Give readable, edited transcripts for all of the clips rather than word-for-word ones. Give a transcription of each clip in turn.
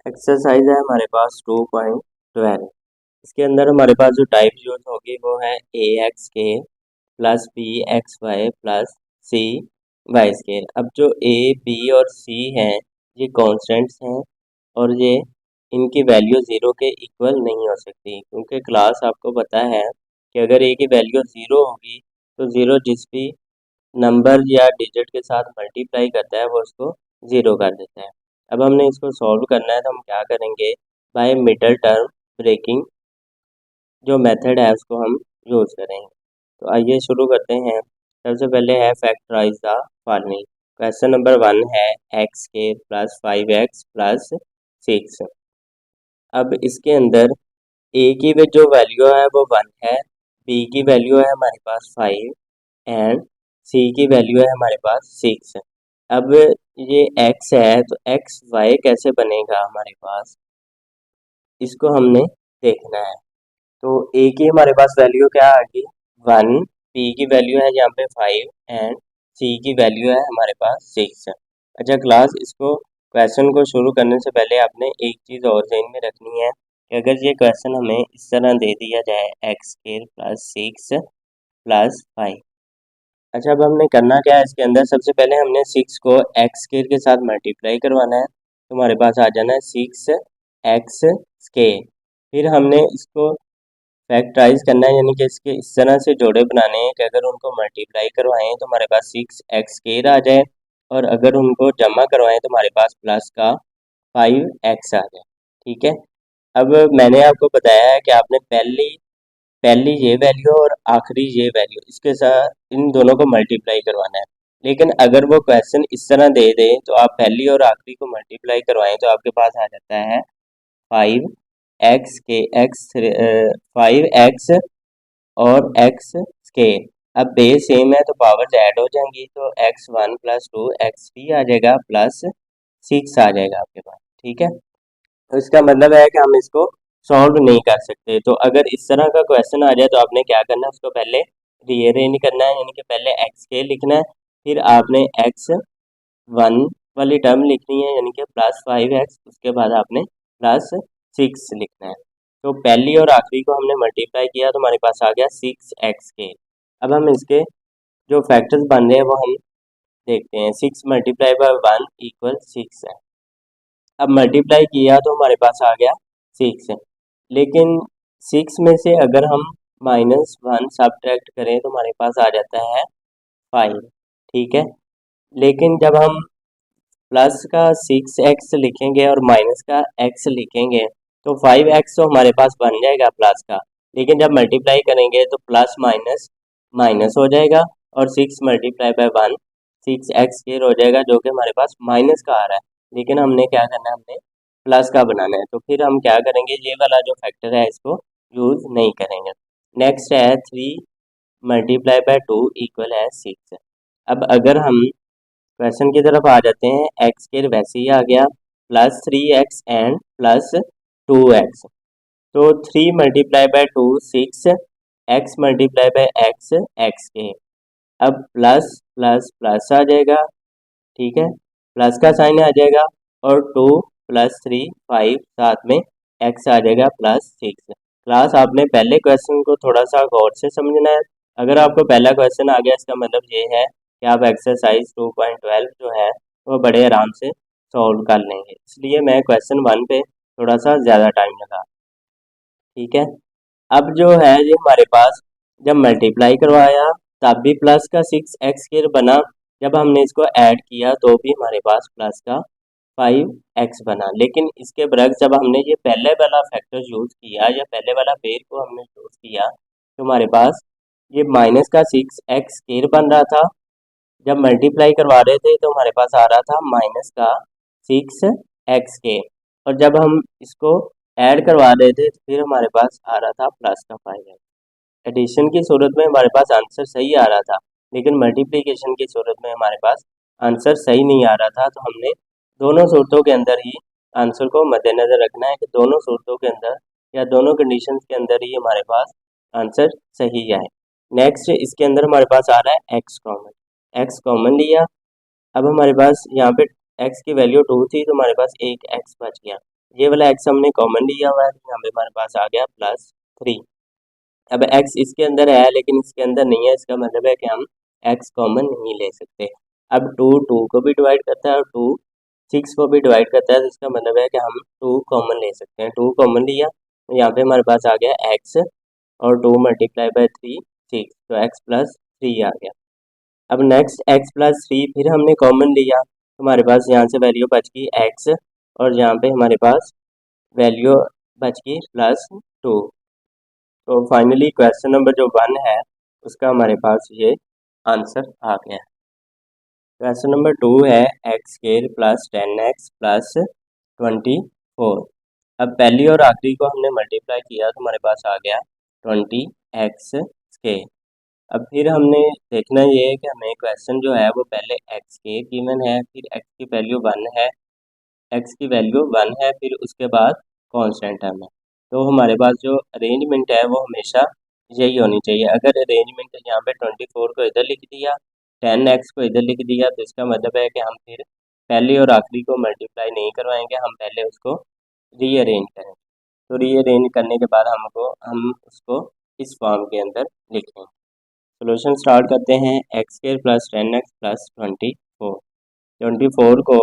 Exercise है हमारे पास 2.12। इसके अंदर हमारे पास जो टाइप यूज होगी वो है ए एक्स के plus b x y plus c y scale. अब जो ए बी और सी हैं ये कॉन्स्टेंट्स हैं और ये इनकी वैल्यू ज़ीरो के इक्वल नहीं हो सकती, क्योंकि क्लास आपको पता है कि अगर ए की वैल्यू ज़ीरो होगी तो ज़ीरो जिस भी नंबर या डिजिट के साथ मल्टीप्लाई करता है वो उसको ज़ीरो कर देता है। अब हमने इसको सॉल्व करना है तो हम क्या करेंगे, बाय मिडल टर्म ब्रेकिंग जो मेथड है उसको हम यूज़ करेंगे। तो आइए शुरू करते हैं। सबसे पहले है factorize the following. Question number 1 है एक्स के प्लस 5x प्लस 6। अब इसके अंदर ए की जो वैल्यू है वो 1 है, बी की वैल्यू है हमारे पास 5 एंड सी की वैल्यू है हमारे पास 6। अब ये x है तो एक्स वाई कैसे बनेगा हमारे पास, इसको हमने देखना है। तो a की हमारे पास वैल्यू क्या आ गई 1, b की वैल्यू है यहाँ पे 5 एंड c की वैल्यू है हमारे पास 6। अच्छा क्लास, इसको क्वेश्चन को शुरू करने से पहले आपने एक चीज़ और ध्यान में रखनी है कि अगर ये क्वेश्चन हमें इस तरह दे दिया जाए एक्स स्क्वायर प्लस 6 प्लस 5। अच्छा अब हमने करना क्या है, इसके अंदर सबसे पहले हमने 6 को एक्स स्क्वायर के साथ मल्टीप्लाई करवाना है तो हमारे पास आ जाना है 6x स्क्वायर। फिर हमने इसको फैक्टराइज करना है, यानी कि इसके इस तरह से जोड़े बनाने हैं कि अगर उनको मल्टीप्लाई करवाएं तो हमारे पास 6x स्क्वायर आ जाए और अगर उनको जमा करवाएं तो हमारे पास प्लस का 5x आ जाए। ठीक है, अब मैंने आपको बताया है कि आपने पहली ये वैल्यू और आखिरी ये वैल्यू इसके साथ इन दोनों को मल्टीप्लाई करवाना है। लेकिन अगर वो क्वेश्चन इस तरह दे दे तो आप पहली और आखिरी को मल्टीप्लाई करवाएं तो आपके पास आ जाता है 5x के एक्स 5x और x स्केयर। अब बेस सेम है तो पावर्स ऐड हो जाएंगी तो x1 प्लस 2 x3 आ जाएगा प्लस 6 आ जाएगा आपके पास। ठीक है, तो इसका मतलब है कि हम इसको सॉल्व नहीं कर सकते। तो अगर इस तरह का क्वेश्चन आ जाए तो आपने क्या करना है, उसको पहले रीअरेंज करना है, यानी कि पहले एक्स के लिखना है, फिर आपने x1 वाली टर्म लिखनी है यानी कि प्लस 5x, उसके बाद आपने प्लस 6 लिखना है। तो पहली और आखिरी को हमने मल्टीप्लाई किया तो हमारे पास आ गया 6x के। अब हम इसके जो फैक्टर्स बन रहे हैं वो हम देखते हैं। 6 मल्टीप्लाई बाय 1 इक्वल 6 है। अब मल्टीप्लाई किया तो हमारे पास आ गया 6 है, लेकिन 6 में से अगर हम -1 सब्ट्रैक्ट करें तो हमारे पास आ जाता है 5। ठीक है, लेकिन जब हम प्लस का 6x लिखेंगे और माइनस का x लिखेंगे तो 5x तो हमारे पास बन जाएगा प्लस का, लेकिन जब मल्टीप्लाई करेंगे तो प्लस माइनस माइनस हो जाएगा और 6 मल्टीप्लाई बाय 1 6x स्क्वायर हो जाएगा, जो कि हमारे पास माइनस का आ रहा है। लेकिन हमने क्या करना है, हमने प्लस का बनाना है। तो फिर हम क्या करेंगे, ये वाला जो फैक्टर है इसको यूज नहीं करेंगे। नेक्स्ट है 3 मल्टीप्लाई बाय 2 इक्वल है 6। अब अगर हम क्वेश्चन की तरफ आ जाते हैं, एक्स स्क्वायर वैसे ही आ गया plus 3x and plus 2x। तो 3 multiply by 2 6, x multiply by x x के। अब प्लस प्लस प्लस आ जाएगा, ठीक है, प्लस का साइन आ जाएगा और 2 प्लस 3 5, साथ में x आ जाएगा प्लस 6। क्लास, आपने पहले क्वेश्चन को थोड़ा सा गौर से समझना है। अगर आपको पहला क्वेश्चन आ गया इसका मतलब ये है कि आप एक्सरसाइज 2.12 जो है वो बड़े आराम से सॉल्व कर लेंगे, इसलिए मैं क्वेश्चन 1 पे थोड़ा सा ज़्यादा टाइम लगा। ठीक है, अब जो है ये हमारे पास जब मल्टीप्लाई करवाया तब भी प्लस का 6x स्क्वायर बना, जब हमने इसको ऐड किया तो भी हमारे पास प्लस का 5x बना। लेकिन इसके बरक्स जब हमने ये पहले वाला फैक्टर यूज़ किया या पहले वाला पेयर को हमने यूज़ किया तो हमारे पास ये माइनस का 6x स्क्वायर बन रहा था। जब मल्टीप्लाई करवा रहे थे तो हमारे पास आ रहा था माइनस का 6x के, और जब हम इसको ऐड करवा रहे थे तो फिर हमारे पास आ रहा था प्लस का 5x। एडिशन की सूरत में हमारे पास आंसर सही आ रहा था, लेकिन मल्टीप्लिकेशन की सूरत में हमारे पास आंसर सही नहीं आ रहा था। तो हमने दोनों सूरतों के अंदर ही आंसर को मद्देनज़र रखना है कि दोनों सूरतों के अंदर या दोनों कंडीशंस के अंदर ही हमारे पास आंसर सही आए। नेक्स्ट, इसके अंदर हमारे पास आ रहा है एक्स कॉमन लिया। अब हमारे पास यहाँ पे x की वैल्यू 2 थी तो हमारे पास एक x बच गया, ये वाला x हमने कॉमन लिया हुआ है, तो यहाँ पे हमारे पास आ गया +3। अब x इसके अंदर है लेकिन इसके अंदर नहीं है, इसका मतलब है कि हम x कॉमन नहीं ले सकते। अब 2 2 को भी डिवाइड करता है और 2 6 को भी डिवाइड करता है, तो इसका मतलब है कि हम 2 कॉमन ले सकते हैं। 2 कॉमन लिया तो यहाँ पे हमारे पास आ गया x और 2 मल्टीप्लाई बाय 3 6, तो x + 3 आ गया। अब नेक्स्ट x + 3 फिर हमने कॉमन लिया तो हमारे पास यहाँ से वैल्यू बच गई x और यहाँ पे हमारे पास वैल्यू बच गई +2। तो फाइनली क्वेश्चन नंबर जो 1 है उसका हमारे पास ये आंसर आ गया। क्वेश्चन नंबर 2 है x² + 10x + 24। अब पहली और आखिरी को हमने मल्टीप्लाई किया तो हमारे पास आ गया 20x²। अब फिर हमने देखना ये है कि हमें क्वेश्चन जो है वो पहले x² गिवन है, फिर x की वैल्यू 1 है, फिर उसके बाद कांस्टेंट टर्म है। तो हमारे पास जो अरेंजमेंट है वो हमेशा यही होनी चाहिए। अगर अरेंजमेंट यहाँ पे 24 को इधर लिख दिया, 10x को इधर लिख दिया, तो इसका मतलब है कि हम फिर पहली और आखिरी को मल्टीप्लाई नहीं करवाएंगे, हम पहले उसको रीअरेंज करेंगे। तो रीअरेंज करने के बाद हम उसको इस फॉर्म के अंदर लिखेंगे। सोल्यूशन स्टार्ट करते हैं। x² + 10x + 24। 24 को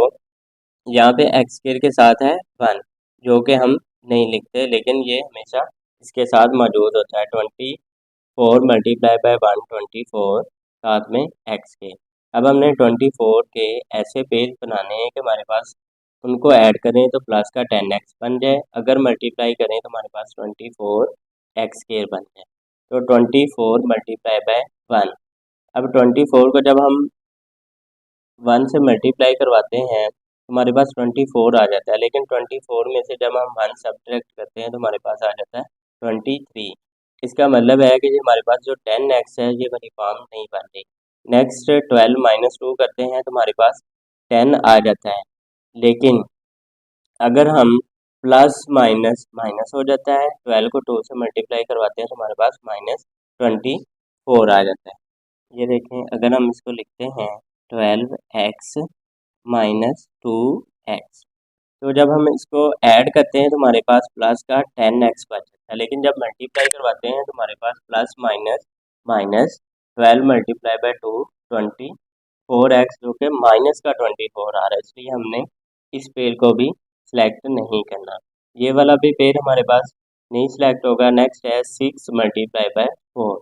यहाँ पे x² के साथ है 1, जो कि हम नहीं लिखते, लेकिन ये हमेशा इसके साथ मौजूद होता है। 24 मल्टीप्लाई बाय 1 24, साथ में x²। अब हमने 24 के ऐसे पेज बनाने हैं कि हमारे पास उनको ऐड करें तो प्लस का 10x बन जाए, अगर मल्टीप्लाई करें तो हमारे पास 24x² बन जाए। तो 24 मल्टीप्लाई बाय 1। अब 24 को जब हम 1 से मल्टीप्लाई करवाते हैं तो हमारे पास 24 आ जाता है, लेकिन 24 में से जब हम 1 सब्ट्रैक्ट करते हैं तो हमारे पास आ जाता है 23। इसका मतलब है कि ये हमारे पास जो 10x है ये वाली फॉर्म नहीं बन रही। नेक्स्ट 12 - 2 करते हैं तो हमारे पास 10 आ जाता है, लेकिन अगर हम प्लस माइनस माइनस हो जाता है। 12 को 2 से मल्टीप्लाई करवाते हैं तो हमारे पास -24 आ जाता है। ये देखें, अगर हम इसको लिखते हैं 12x - 2x, तो जब हम इसको ऐड करते हैं तो हमारे पास प्लस का 10x बच जाता है, लेकिन जब मल्टीप्लाई करवाते हैं तो हमारे पास plus minus minus 12 multiply by 2 24x, जो कि माइनस का 24 आ रहा है, इसलिए हमने इस पेड़ को भी सिलेक्ट नहीं करना। ये वाला भी पेड़ हमारे पास नहीं सिलेक्ट होगा। नेक्स्ट है 6 मल्टीप्लाई बाय 4।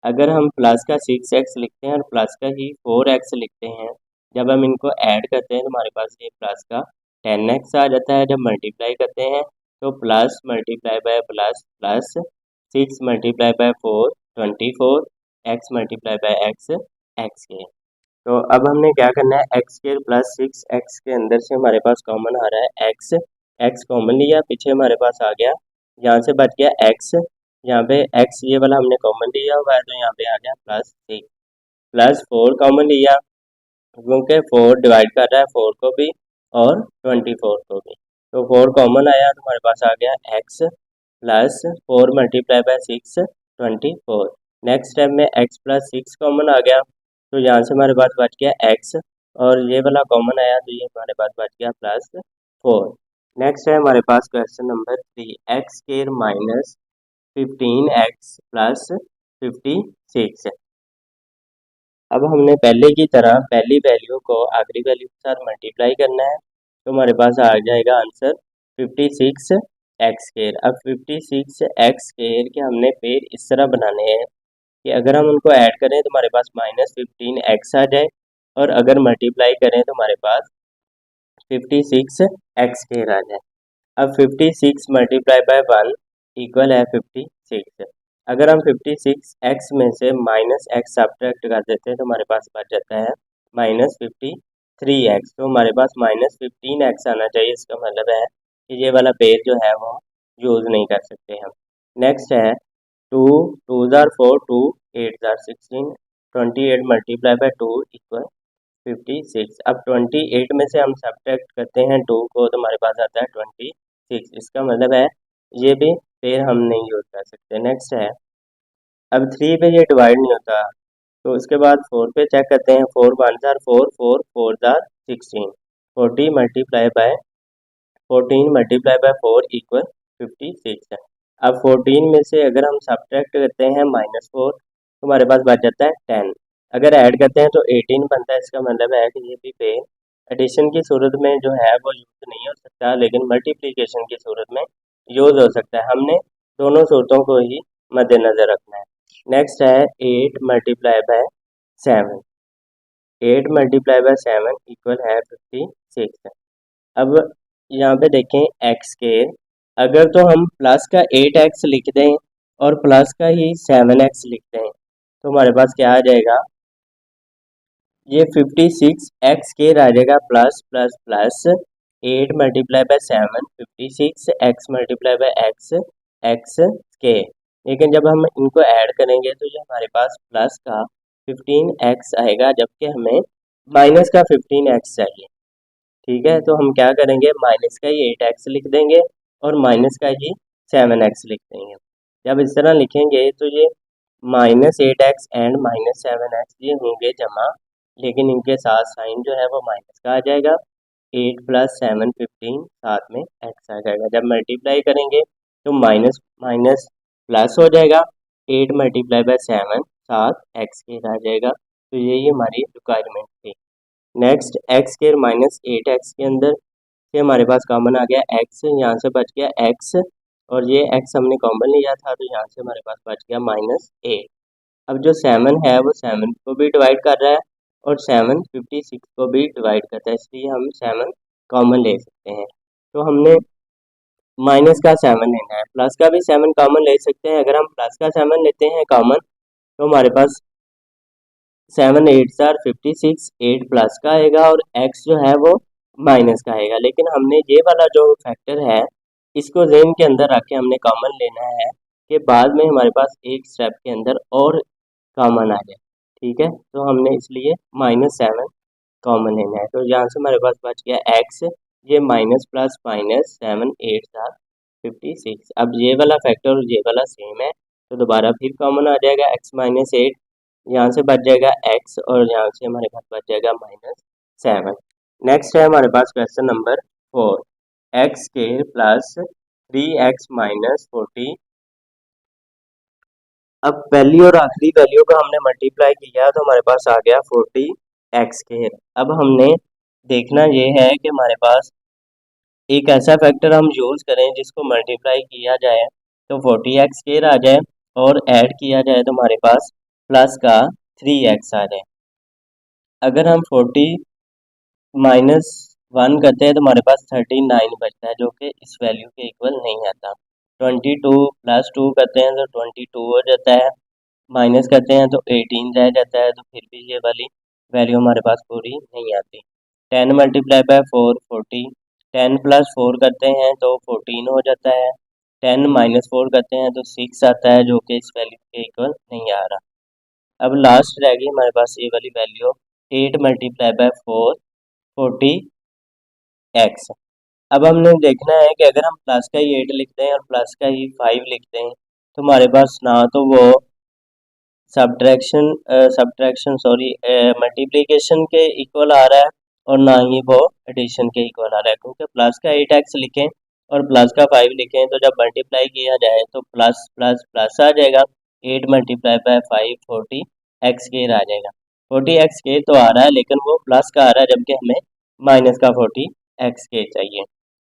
अगर हम प्लस का 6x लिखते हैं और प्लस का ही 4x लिखते हैं, जब हम इनको ऐड करते हैं तो हमारे पास ये प्लस का 10x आ जाता है। जब मल्टीप्लाई करते हैं तो plus multiply by plus plus 6 multiply by 4 24, x multiply by x x²। तो अब हमने क्या करना है, x² + 6x के अंदर से हमारे पास कॉमन आ रहा है x कॉमन लिया, पीछे हमारे पास आ गया, यहाँ से बच गया x, यहाँ पे x ये वाला हमने कॉमन लिया हुआ है, तो यहाँ पे आ गया +6 +4 कॉमन लिया, क्योंकि 4 डिवाइड कर रहा है 4 को भी और 24 को भी, तो 4 कॉमन आया तो हमारे पास आ गया x + 4 multiply bye 6 24। Next step में x + 6 कॉमन आ गया, तो यहाँ से हमारे पास बच गया x और ये वाला कॉमन आया तो ये हमारे पास बच गया +4। नेक्स्ट है हमारे पास क्वेश्चन नंबर 3, x² - 15x + 56। अब हमने पहले की तरह पहली वैल्यू को आखिरी वैल्यू के साथ मल्टीप्लाई करना है, तो हमारे पास आ जाएगा आंसर 56x²। अब 56x² के हमने पेड़ इस तरह बनाने हैं कि अगर हम उनको ऐड करें तो हमारे पास -15x आ जाए, और अगर मल्टीप्लाई करें तो हमारे पास 56x² आ जाए। अब 56 मल्टीप्लाई बाय 1 इक्वल है 56। अगर हम 56x में से -x सब्ट्रैक्ट कर देते हैं तो हमारे पास बच जाता है -53x। तो हमारे पास -15x आना चाहिए, इसका मतलब है कि ये वाला पेज जो है वो यूज़ नहीं कर सकते हम। नेक्स्ट है 2 2s are 4 2 8s are 16, 28 multiply by 2 equal 56। अब 28 में से हम सब्ट्रैक्ट करते हैं 2 को तो हमारे पास आता है 26। इसका मतलब है ये भी फिर हम नहीं यूज़ कर सकते। नेक्स्ट है, अब 3 पे ये डिवाइड नहीं होता, तो उसके बाद 4 पे चेक करते हैं। 4 1s are 4 4 4s are 16, 40 multiply by 14 multiply by 4 equal 56 है। अब 14 में से अगर हम सब्ट्रैक्ट करते हैं -4 तो हमारे पास बच जाता है 10। अगर ऐड करते हैं तो 18 बनता है। इसका मतलब है कि ये भी पेन एडिशन की सूरत में जो है वो यूज़ नहीं हो सकता, लेकिन मल्टीप्लिकेशन की सूरत में यूज़ हो सकता है। हमने दोनों सूरतों को ही मद्देनज़र रखना है। नेक्स्ट है 8 multiply by 7। 8 multiply by 7 equal है 56 है। अब यहाँ पे देखें एक्स के, अगर तो हम प्लस का 8x लिख दें और प्लस का ही 7x लिख दें तो हमारे पास क्या आ जाएगा, ये 56x के आ जाएगा plus plus plus 8 multiply by 7 56 x multiply by x के। लेकिन जब हम इनको ऐड करेंगे तो ये हमारे पास प्लस का 15x आएगा, जबकि हमें माइनस का 15x चाहिए। ठीक है, तो हम क्या करेंगे, माइनस का ही 8x लिख देंगे और माइनस का ही 7x लिख देंगे। जब इस तरह लिखेंगे तो ये -8x एंड -7x ये होंगे जमा, लेकिन इनके साथ साइन जो है वो माइनस का आ जाएगा। 8 + 7 15 साथ में x आ जाएगा। जब मल्टीप्लाई करेंगे तो माइनस माइनस प्लस हो जाएगा। 8 मल्टीप्लाई बाय 7 साथ x के आ जाएगा। तो यही हमारी रिक्वायरमेंट थी। नेक्स्ट एक्स स्क्वायर -8x के अंदर से हमारे पास कॉमन आ गया x, यहाँ से बच गया x और ये x हमने कॉमन लिया था तो यहाँ से हमारे पास बच गया -8। अब जो 7 है वो 7 को भी डिवाइड कर रहा है और 7 56 को भी डिवाइड करता है, इसलिए हम 7 कॉमन ले सकते हैं। तो हमने माइनस का 7 लेना है, प्लस का भी 7 कॉमन ले सकते हैं। अगर हम प्लस का 7 लेते हैं कॉमन तो हमारे पास 7 8 * 56 8 प्लस का आएगा और x जो है वो माइनस का आएगा। लेकिन हमने ये वाला जो फैक्टर है इसको ज़हन के अंदर रख के हमने कॉमन लेना है कि बाद में हमारे पास एक स्टेप के अंदर और कॉमन आ जाए। ठीक है, तो हमने इसलिए -7 कॉमन लेना है। तो यहाँ से हमारे पास बच गया x, ये माइनस प्लस माइनस 7 8 * 56। अब ये वाला फैक्टर और ये वाला सेम है तो दोबारा फिर कॉमन आ जाएगा x -8, यहाँ से बच जाएगा x और यहाँ से हमारे पास बच जाएगा -7। नेक्स्ट है हमारे पास क्वेश्चन नंबर 4, x² + 3x - 40। अब पहली और आखिरी वैल्यू को हमने मल्टीप्लाई किया तो हमारे पास आ गया 40x²। अब हमने देखना ये है कि हमारे पास एक ऐसा फैक्टर हम यूज़ करें जिसको मल्टीप्लाई किया जाए तो 40x² आ जाए और ऐड किया जाए तो हमारे पास प्लस का 3x आ जाए। अगर हम 40 -1 करते हैं तो हमारे पास 39 बचता है, जो कि इस वैल्यू के इक्वल नहीं आता। 22 + 2 करते हैं तो 22 हो जाता है, माइनस करते हैं तो 18 रह जाता है, तो फिर भी ये वाली वैल्यू हमारे पास पूरी नहीं आती। 10 मल्टीप्लाई बाय 4 40, 10 + 4 करते हैं तो 14 हो जाता है, 10 - 4 करते हैं तो 6 आता है, जो कि इस वैल्यू के इक्वल नहीं आ रहा। अब लास्ट रह गई हमारे पास ये वाली वैल्यू 8 मल्टीप्लाई बाय 4 40x। अब हमने देखना है कि अगर हम प्लस का ही 8 लिखते हैं और प्लस का ही 5 लिखते हैं तो हमारे पास ना तो वो मल्टीप्लिकेशन के इक्वल आ रहा है और ना ही वो एडिशन के इक्वल आ रहा है, क्योंकि प्लस का 8x लिखें और प्लस का 5 लिखें तो जब मल्टीप्लाई किया जाए तो प्लस प्लस प्लस आ जाएगा। 8 मल्टीप्लाई बाय 5 40x² आ जाएगा। 40x² तो आ रहा है लेकिन वो प्लस का आ रहा है, जबकि हमें माइनस का 40x² चाहिए।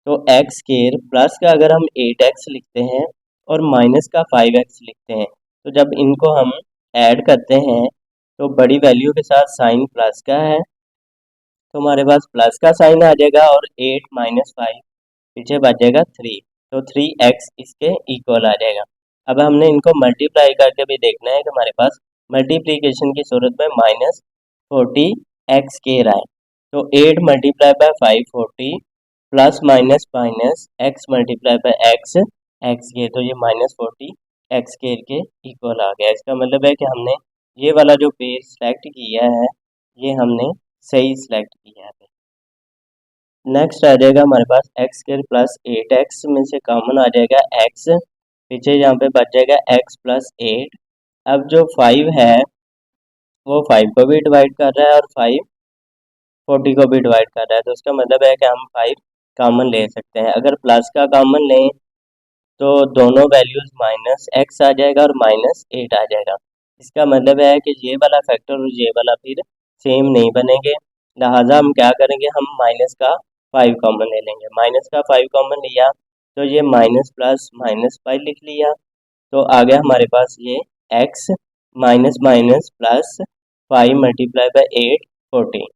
तो x² प्लस का अगर हम 8x लिखते हैं और माइनस का 5x लिखते हैं तो जब इनको हम ऐड करते हैं तो बड़ी वैल्यू के साथ साइन प्लस का है तो हमारे पास प्लस का साइन आ जाएगा और 8 - 5 पीछे बच जाएगा 3, तो 3x इसके इक्वल आ जाएगा। अब हमने इनको मल्टीप्लाई करके भी देखना है कि हमारे पास मल्टीप्लिकेशन की सूरत में -40x² आए। तो 8 multiply by 5 40 plus minus minus x multiply by x तो ये -40x² के इक्वल आ गया। इसका मतलब है कि हमने ये वाला जो पेज सेलेक्ट किया है ये हमने सही सेलेक्ट किया है। नेक्स्ट आ जाएगा हमारे पास x² + 8x में से कॉमन आ जाएगा x, पीछे यहाँ पे बच जाएगा x + 8। अब जो 5 है वो 5 को भी डिवाइड कर रहा है और 5 40 को भी डिवाइड कर रहा है, तो इसका मतलब है कि हम 5 कॉमन ले सकते हैं। अगर प्लस का कॉमन लें तो दोनों वैल्यूज माइनस एक्स आ जाएगा और माइनस 8 आ जाएगा। इसका मतलब है कि ये वाला फैक्टर और ये वाला फिर सेम नहीं बनेंगे, लिहाजा हम क्या करेंगे, हम माइनस का 5 कॉमन ले लेंगे। माइनस का 5 कॉमन लिया तो ये माइनस प्लस माइनस 5 लिख लिया, तो आ गया हमारे पास ये x minus minus plus 5 multiply by 8 14।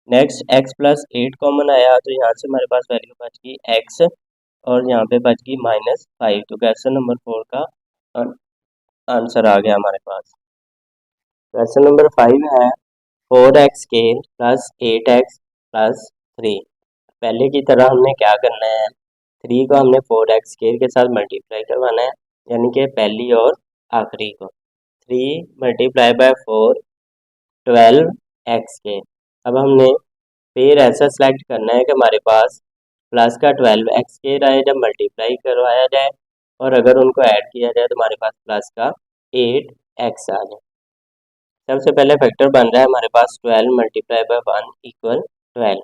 Next x plus 8 common आया तो यहाँ से हमारे पास वैल्यू बच गई x और यहाँ पे बच गई माइनस 5। तो क्वेश्चन नंबर 4 का आंसर आ गया हमारे पास। क्वेश्चन नंबर 5 है 4x square plus 8x plus 3। पहले की तरह हमने क्या करना है, 3 को हमने 4x स्केयर के साथ मल्टीप्लाई करवाना है, यानी कि पहली और आखिरी को। 3 मल्टीप्लाई बाय 4 12x स्केयर। अब हमने फिर ऐसा सेलेक्ट करना है कि हमारे पास प्लस का 12x स्केयर आए जब मल्टीप्लाई करवाया जाए, और अगर उनको ऐड किया जाए तो हमारे पास प्लस का 8x आ जाए। सबसे पहले फैक्टर बन रहा है हमारे पास 12 मल्टीप्लाई बाय 1 इक्वल 12।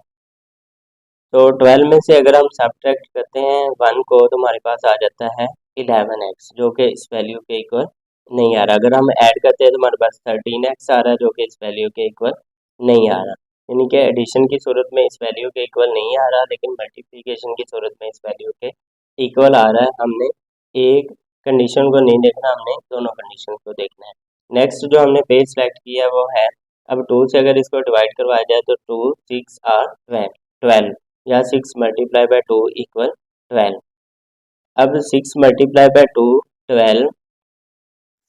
तो 12 में से अगर हम सब्ट्रैक्ट करते हैं 1 को तो हमारे पास आ जाता है 11x, जो कि इस वैल्यू के इक्वल नहीं आ रहा। अगर हम ऐड करते हैं तो हमारे पास 13x आ रहा है, जो कि इस वैल्यू के इक्वल नहीं आ रहा। यानी कि एडिशन की सूरत में इस वैल्यू के इक्वल नहीं आ रहा, लेकिन मल्टीप्लिकेशन की सूरत में इस वैल्यू के इक्वल आ रहा है। हमने एक कंडीशन को नहीं देखना, हमने दोनों कंडीशन को देखना है। नेक्स्ट जो हमने पेज सेलेक्ट किया वो है, अब 2 से अगर इसको डिवाइड करवाया जाए तो 2 6 आर 12, या 6 मल्टीप्लाई बाय 2 इक्वल 12। अब 6 multiply by 2 12,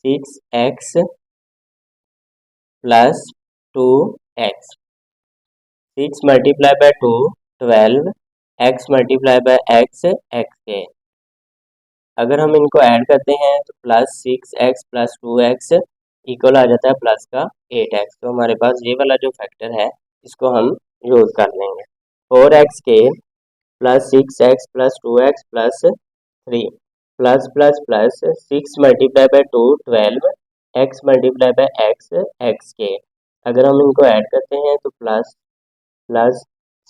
6x plus 2x। 6 multiply by 2 12, x multiply by x x के। अगर हम इनको ऐड करते हैं तो plus 6x plus 2x equal आ जाता है प्लस का 8x। तो हमारे पास ये वाला जो फैक्टर है इसको हम यूज कर लेंगे। 4x के plus 6x plus 2x plus 3 plus plus plus 6 multiply by 2 12, x multiply by x x के। अगर हम इनको ऐड करते हैं तो प्लस प्लस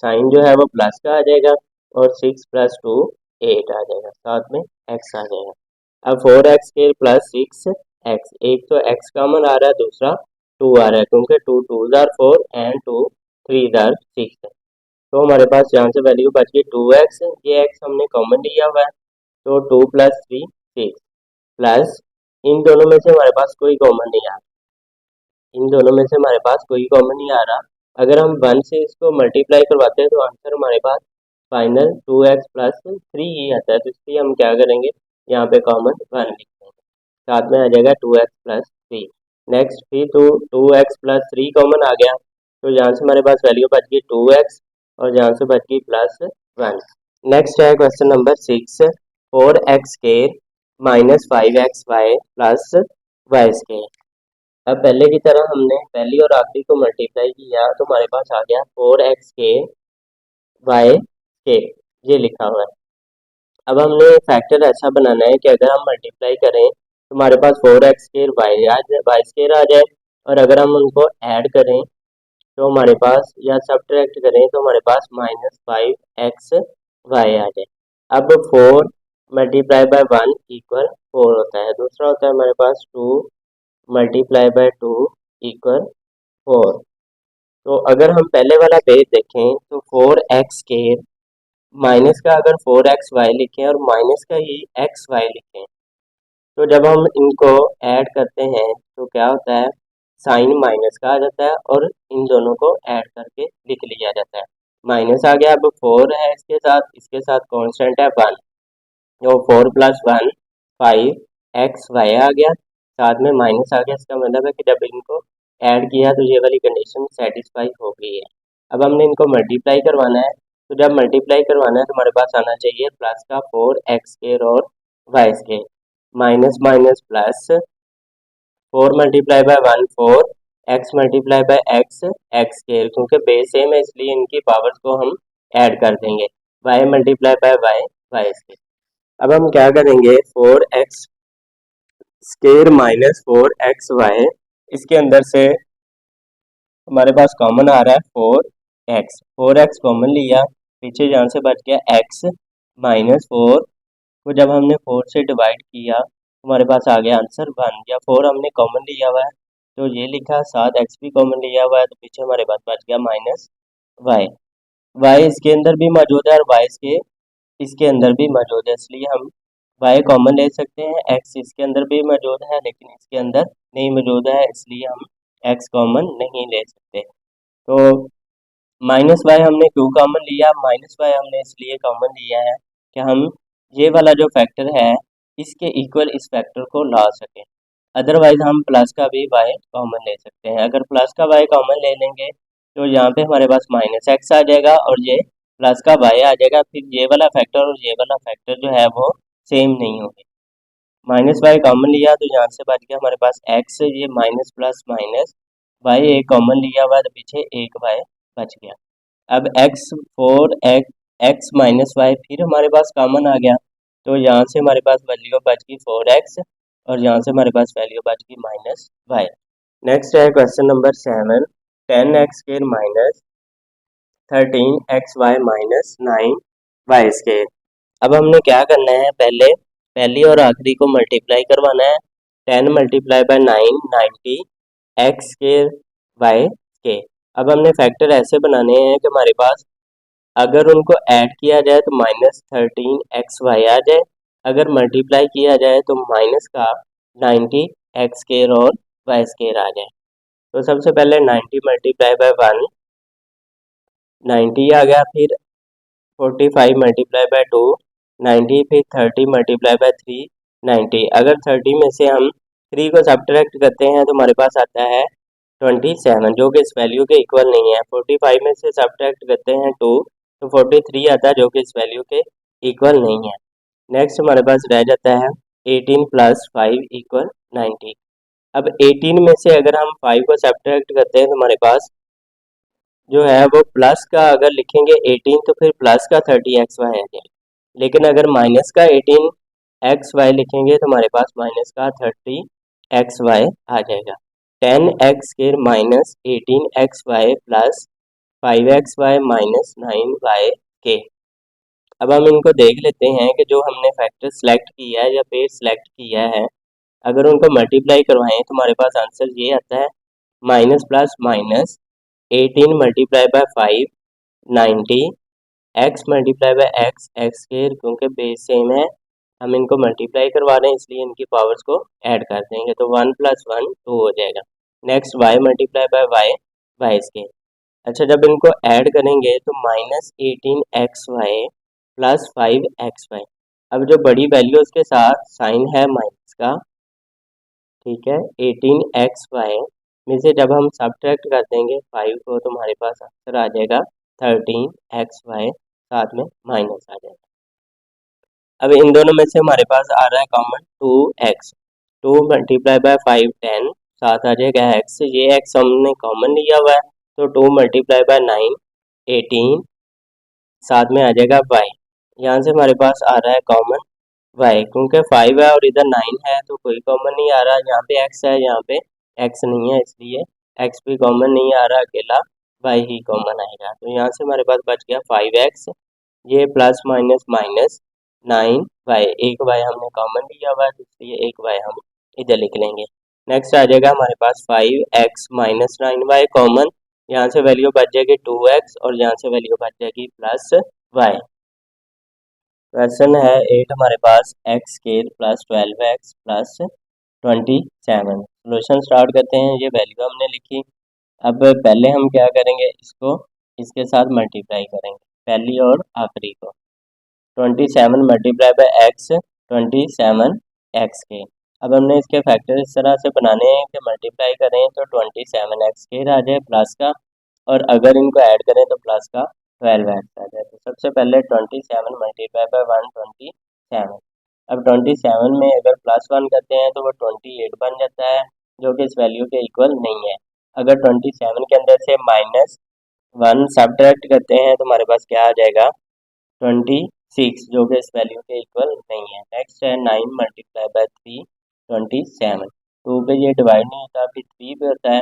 साइन जो है वो प्लस का आ जाएगा और 6 प्लस 2 8 आ जाएगा, साथ में x आ जाएगा। अब 4x के प्लस 6x, एक तो x कॉमन आ रहा है, दूसरा 2 आ रहा है, क्योंकि 2 2 आर 4 एंड 2 3 आर 6 है। तो हमारे पास यहाँ से वैल्यू बच गई 2x, ये x हमने कॉमन लिया हुआ है, तो 2 प्लस 3 6 प्लस इन दोनों में से हमारे पास कोई कॉमन नहीं आ रहा, इन दोनों में से हमारे पास कोई कॉमन नहीं आ रहा। अगर हम 1 से इसको मल्टीप्लाई करवाते हैं तो आंसर हमारे पास फाइनल 2x प्लस 3 ही आता है। तो इसलिए हम क्या करेंगे, यहाँ पे कॉमन 1 लिख देंगे, साथ में आ जाएगा 2x प्लस 3। नेक्स्ट फिर तो 2x प्लस 3 कॉमन आ गया, तो यहाँ से हमारे पास वैल्यू बच गई 2x और यहाँ से बच गई प्लस 1। नेक्स्ट है क्वेश्चन नंबर 6, 4x के minus 5xy plus Y square. अब पहले की तरह हमने पहली और आखिरी को मल्टीप्लाई किया तो हमारे पास आ गया 4x के वाई के, ये लिखा हुआ है। अब हमने फैक्टर ऐसा बनाना है कि अगर हम मल्टीप्लाई करें तो हमारे पास 4x के वाई स्केयर आ जाए, और अगर हम उनको ऐड करें तो हमारे पास, या सब्ट्रैक्ट करें तो हमारे पास माइनस 5x वाई आ जाए। अब 4 मल्टीप्लाई बाय 1 इक्वल 4 होता है, दूसरा होता है हमारे पास 2 मल्टीप्लाई बाय 2 इक्वल 4। तो अगर हम पहले वाला पेज देखें तो 4x के माइनस का अगर 4xy लिखें और माइनस का ही xy लिखें, तो जब हम इनको ऐड करते हैं तो क्या होता है, साइन माइनस का आ जाता है और इन दोनों को ऐड करके लिख लिया जाता है। माइनस आ गया, अब 4 है इसके साथ कांस्टेंट है 1, तो 4 प्लस 1 5xy आ गया, साथ में माइनस आ गया। इसका मतलब है कि जब इनको ऐड किया तो ये वाली कंडीशन सेटिस्फाई हो गई है। अब हमने इनको मल्टीप्लाई करवाना है, तो जब मल्टीप्लाई करवाना है तो हमारे पास आना चाहिए प्लस का 4x स्क्वायर और y square, minus minus plus 4 multiply by 1 4, x multiply by x x square, क्योंकि बेस सेम है इसलिए इनकी पावर्स को हम ऐड कर देंगे, y multiply by y y square. अब हम क्या करेंगे, 4x स्क्वायर माइनस 4xy, इसके अंदर से हमारे पास कॉमन आ रहा है 4x कॉमन लिया, पीछे यहाँ से बच गया x माइनस 4 को जब हमने 4 से डिवाइड किया हमारे पास आ गया आंसर 1 या 4 हमने कॉमन लिया हुआ है तो ये लिखा, साथ x भी कॉमन लिया हुआ है तो पीछे हमारे पास बच गया माइनस y। y इसके अंदर भी मौजूद है और y इसके अंदर भी मौजूद है, इसलिए हम y कॉमन ले सकते हैं। x इसके अंदर भी मौजूद है लेकिन इसके अंदर नहीं मौजूद है, इसलिए हम x कॉमन नहीं ले सकते। तो माइनस वाई हमने क्यों कॉमन लिया? माइनस वाई हमने इसलिए कॉमन लिया है कि हम ये वाला जो फैक्टर है इसके इक्वल इस फैक्टर को ला सकें। अदरवाइज हम प्लस का भी वाई कॉमन ले सकते हैं। अगर प्लस का वाई कॉमन ले लेंगे तो यहाँ पे हमारे पास माइनस एक्स आ जाएगा और ये प्लस का वाई आ जाएगा, फिर ये वाला फैक्टर और ये वाला फैक्टर जो है वो सेम नहीं होंगे। माइनस वाई कॉमन लिया तो यहाँ से बच गया हमारे पास एक्स, ये माइनस प्लस माइनस वाई एक कॉमन लिया हुआ तो पीछे एक वाई बच गया। अब एक्स माइनस वाई फिर हमारे पास कॉमन आ गया तो यहाँ से हमारे पास वैल्यू बच गई 4x और यहाँ से हमारे पास वैल्यू बच गई माइनस वाई। नेक्स्ट है question number 7, 10x square minus 13xy minus 9y square. अब हमने क्या करना है, पहली और आखिरी को मल्टीप्लाई करवाना है। 10 multiply by 9 90 x square y square. अब हमने फैक्टर ऐसे बनाने हैं कि हमारे पास अगर उनको ऐड किया जाए तो माइनस 13xy आ जाए, अगर मल्टीप्लाई किया जाए तो माइनस का 90x स्क्वायर और y स्क्वायर आ जाए। तो सबसे पहले 90 मल्टीप्लाई बाय 1 90 आ गया, फिर 45 मल्टीप्लाई बाय 2 90, फिर 30 मल्टीप्लाई बाय 3 90। अगर 30 में से हम 3 को सब्ट्रैक्ट करते हैं तो हमारे पास आता है 27 जो कि इस वैल्यू के इक्वल नहीं है। 45 में से सब्ट्रैक्ट करते हैं 2 तो 43 आता है जो कि इस वैल्यू के इक्वल नहीं है। नेक्स्ट हमारे पास रह जाता है 18 प्लस 5 इक्वल 90। अब 18 में से अगर हम 5 को सब्ट्रैक्ट करते हैं तो हमारे पास जो है वो प्लस का अगर लिखेंगे 18 तो फिर प्लस का 30xy आ जाएगा, लेकिन अगर माइनस का 18xy लिखेंगे तो हमारे पास माइनस का 30xy आ जाएगा। 10x square minus 18xy plus 5xy minus 9y के। अब हम इनको देख लेते हैं कि जो हमने फैक्टर सेलेक्ट किया है या पेयर सेलेक्ट किया है, अगर उनको मल्टीप्लाई करवाएं तो हमारे पास आंसर ये आता है minus plus minus 18 multiply by 5 90 x multiply bye x square, क्योंकि बेस सेम है हम इनको मल्टीप्लाई करवा रहे हैं इसलिए इनकी पावर्स को ऐड कर देंगे तो 1 प्लस 1 2 हो जाएगा। Next y multiply by y square. अच्छा, जब इनको ऐड करेंगे तो माइनस 18xy प्लस 5xy। अब जो बड़ी वैल्यू उसके साथ साइन है माइनस का, ठीक है, 18xy में से जब हम सब्ट्रैक्ट कर देंगे 5 को तो हमारे पास आंसर आ जाएगा 13xy, साथ में माइनस आ जाएगा। अब इन दोनों में से हमारे पास आ रहा है कॉमन 2x, 2 मल्टीप्लाई बाय 5 10, साथ आ जाएगा x, ये x हमने कॉमन लिया हुआ है तो 2 मल्टीप्लाई बाय 9 18, साथ में आ जाएगा y। यहाँ से हमारे पास आ रहा है कॉमन y, क्योंकि 5 है और इधर 9 है तो कोई कॉमन नहीं आ रहा। यहाँ पे x है, यहाँ पे x नहीं है, इसलिए x भी कॉमन नहीं आ रहा, अकेला y ही कॉमन आएगा। तो यहाँ से हमारे पास बच गया 5x, ये प्लस माइनस माइनस 9y, एक y हमने कॉमन लिया हुआ है इसलिए एक y हम इधर लिख लेंगे। नेक्स्ट आ जाएगा हमारे पास 5x माइनस 9y कॉमन, यहाँ से वैल्यू बच जाएगी 2x और यहाँ से वैल्यू बच जाएगी प्लस y। क्वेश्चन है 8 हमारे पास x square plus 12x plus 27। Solution start करते हैं। ये वैल्यू हमने लिखी, अब पहले हम क्या करेंगे, इसको इसके साथ मल्टीप्लाई करेंगे, पहली और आखिरी को। 27 मल्टीप्लाई बाय एक्स 27x के। अब हमने इसके फैक्टर इस तरह से बनाने हैं कि मल्टीप्लाई करें तो 27x स्क्वायर आ जाए प्लस का, और अगर इनको ऐड करें तो प्लस का 12x आ जाए। तो सबसे पहले 27 मल्टीप्लाई बाय 127। अब 27 में अगर प्लस 1 करते हैं तो वो 28 बन जाता है जो कि इस वैल्यू के इक्वल नहीं है। अगर 27 के अंदर से माइनस 1 सब्ट्रैक्ट करते हैं तो हमारे पास क्या आ जाएगा 26, जो कि इस वैल्यू के इक्वल नहीं है। नेक्स्ट है 9 मल्टीप्लाई बाय 3 27। 2 पे ये डिवाइड नहीं होता, फिर 3 पे होता है,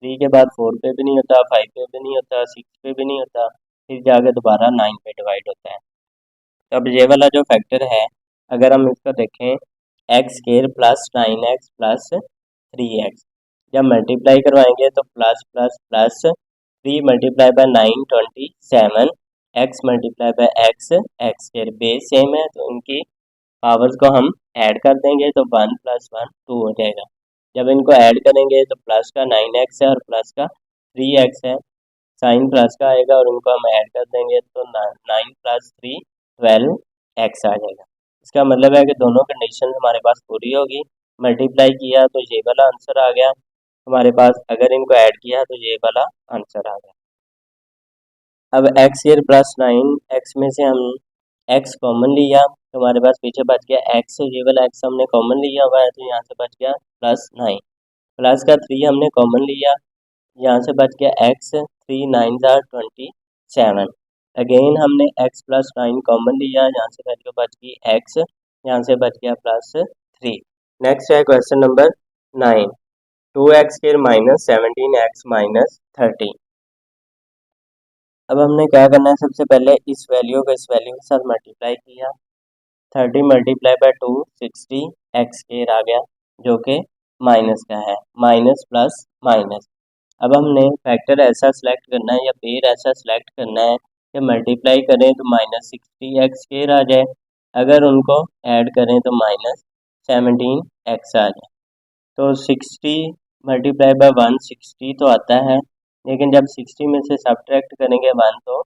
3 के बाद 4 पे भी नहीं होता, 5 पे भी नहीं होता, 6 पे भी नहीं होता, फिर जाकर दोबारा 9 पे डिवाइड होता है। तो अब ये वाला जो फैक्टर है, अगर हम इसको देखें x square plus 9x plus 3x, जब मल्टीप्लाई करवाएंगे तो plus plus plus 3 multiply by 9 27, x multiply by x x square, base same है तो इनकी पावर्स को हम ऐड कर देंगे तो 1 + 1 2 हो जाएगा। जब इनको ऐड करेंगे तो प्लस का 9x है और प्लस का 3x है, साइन प्लस का आएगा और इनको हम ऐड कर देंगे तो 9 + 3 12x आ जाएगा। इसका मतलब है कि दोनों कंडीशन हमारे पास पूरी होगी। मल्टीप्लाई किया तो ये वाला आंसर आ गया हमारे पास, अगर इनको ऐड किया तो ये वाला आंसर आ गया। अब एक्स स्क्वायर प्लस 9x में से हम x कॉमन लिया तो हमारे पास पीछे बच गया x, ये वाला x हमने कॉमन लिया हुआ है तो यहाँ से बच गया +9, प्लस का 3 हमने कॉमन लिया, यहाँ से बच गया x, 3 9 27, अगेन हमने x + 9 कॉमन लिया, यहाँ से वैल्यू बच गई x, यहाँ से बच गया +3। नेक्स्ट है क्वेश्चन नंबर 9, 2x² - 17x - 30। अब हमने क्या करना है, सबसे पहले इस वैल्यू को इस वैल्यू के साथ मल्टीप्लाई किया, 30 × 2 60 x² आ गया जो कि माइनस का है, माइनस प्लस माइनस। अब हमने फैक्टर ऐसा सिलेक्ट करना है या पेयर ऐसा सिलेक्ट करना है कि मल्टीप्लाई करें तो -60 x² आ जाए, अगर उनको ऐड करें तो -17x आ जाए। तो 60 × 160 तो आता है, लेकिन जब 60 में से सब्ट्रैक्ट करेंगे 1 तो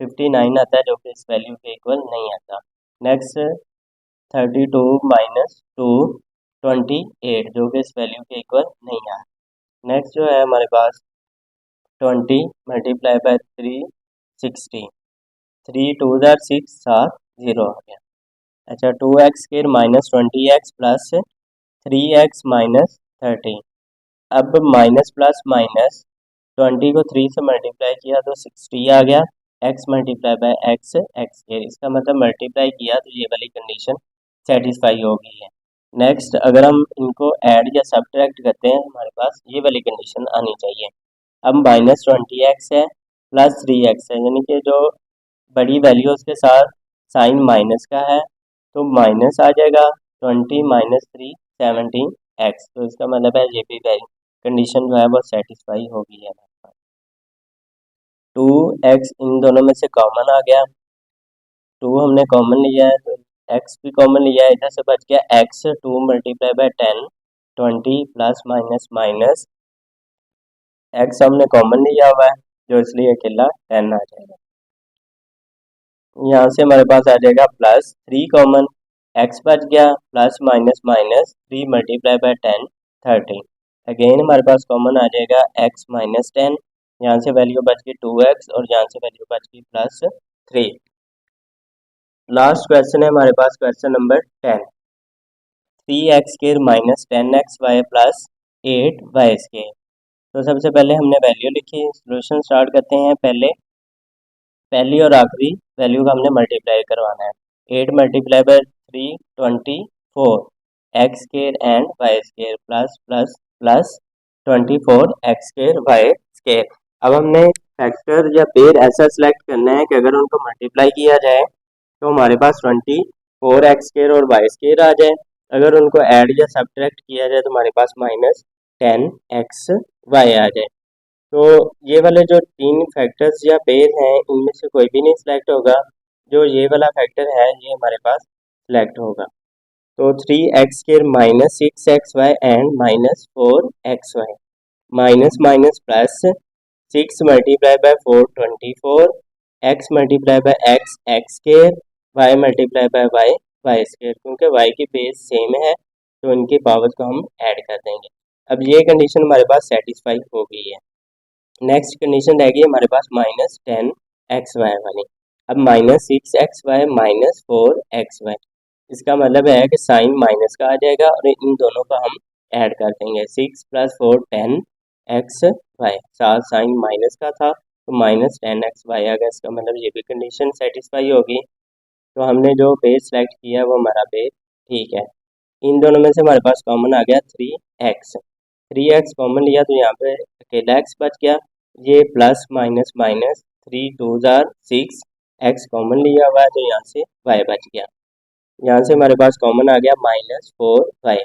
59 आता है जो कि इस वैल्यू के इक्वल नहीं आता। नेक्स्ट 32 - 2 28 जो कि इस वैल्यू के इक्वल नहीं आ। नेक्स्ट जो है हमारे पास 20 × 3 60, 3 2 6 7 0 आ गया। अच्छा 2x² - 20x प्लस 3x - 30। अब माइनस प्लस माइनस 20 को 3 से मल्टीप्लाई किया तो 60 आ गया, x × x x², इसका मतलब मल्टीप्लाई किया तो ये वाली कंडीशन सेटिस्फाई हो गई है। नेक्स्ट अगर हम इनको ऐड या सब्ट्रैक्ट करते हैं हमारे पास ये वाली कंडीशन आनी चाहिए। अब -20x है प्लस 3x है, यानी कि जो बड़ी वैल्यू उसके साथ साइन माइनस का है तो माइनस आ जाएगा, 20 - 3 17x, तो इसका मतलब है ये भी कंडीशन जो है वो सेटिस्फाई हो गई है। 2x इन दोनों में से कॉमन आ गया, 2 हमने कॉमन लिया है तो x भी कॉमन लिया है, इधर से बच गया x, 2 × 10 20 plus minus minus, x हमने कॉमन लिया हुआ है जो इसलिए अकेला 10 आ जाएगा। यहाँ से हमारे पास आ जाएगा +3 कॉमन, x बच गया प्लस माइनस माइनस 3 × 10 30, अगेन हमारे पास कॉमन आ जाएगा x - 10, यहाँ से वैल्यू बच गई 2x और यहाँ से वैल्यू बच गई +3। लास्ट क्वेश्चन है हमारे पास question number 10, 3x² - 10xy plus 8y²। तो सबसे पहले हमने वैल्यू लिखी, सोल्यूशन स्टार्ट करते हैं। पहली और आखिरी वैल्यू का हमने मल्टीप्लाई करवाना है। 8 × 3 24 x² and y² plus plus plus 24 x² y²। अब हमने फैक्टर या पेयर ऐसा सिलेक्ट करना है कि अगर उनको मल्टीप्लाई किया जाए तो हमारे पास 24 x² और y² आ जाए, अगर उनको ऐड या सब्ट्रैक्ट किया जाए तो हमारे पास -10 xy आ जाए। तो ये वाले जो 3 फैक्टर्स या पेयर हैं इनमें से कोई भी नहीं सिलेक्ट होगा, जो ये वाला फैक्टर है ये हमारे पास सिलेक्ट होगा। तो 3x² - 6xy and -4xy, minus minus plus 6 × 4 24, x × x x², y × y y², क्योंकि y की बेस सेम है तो इनकी पावर्स को हम ऐड कर देंगे। अब ये कंडीशन हमारे पास सेटिस्फाई हो गई है। नेक्स्ट कंडीशन रहेगी हमारे पास -10 xy वाली। अब -6xy - 4xy, इसका मतलब है कि साइन माइनस का आ जाएगा और इन दोनों का हम ऐड कर देंगे। 6 + 4 10 xy, साथ साइन माइनस का था तो -10 xy आ गया, इसका मतलब ये भी कंडीशन सेटिस्फाई होगी। तो हमने जो बेस सेलेक्ट किया वो हमारा बेस ठीक है। इन दोनों में से हमारे पास कॉमन आ गया 3x कॉमन लिया तो यहाँ पे अकेला x बच गया, ये plus minus minus 3 2 jar 6, x common लिया हुआ है तो यहाँ से y बच गया। यहाँ से हमारे पास कॉमन आ गया -4y।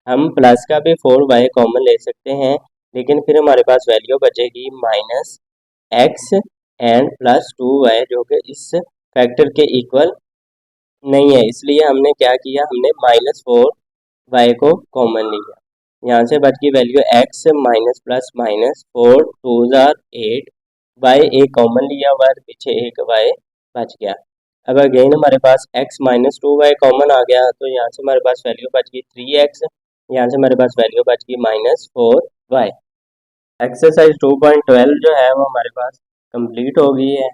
हम प्लस का भी 4y कॉमन ले सकते हैं, लेकिन फिर हमारे पास वैल्यू बचेगी -x एंड +2y, जो कि इस फैक्टर के इक्वल नहीं है। इसलिए हमने क्या किया, हमने -4y को कॉमन लिया। यहाँ से बच गई वैल्यू x -+-4 2 जार 8, y एक कॉमन लिया हुआ है, पीछे एक y बच गया। अब अगेन हमारे पास x -2y कॉमन आ गया, तो यहाँ से हमारे पास वैल्यू बच गई 3x, यहाँ से हमारे पास वैल्यू बच गई -4y। एक्सरसाइज 2.12 जो है वो हमारे पास कंप्लीट हो गई है।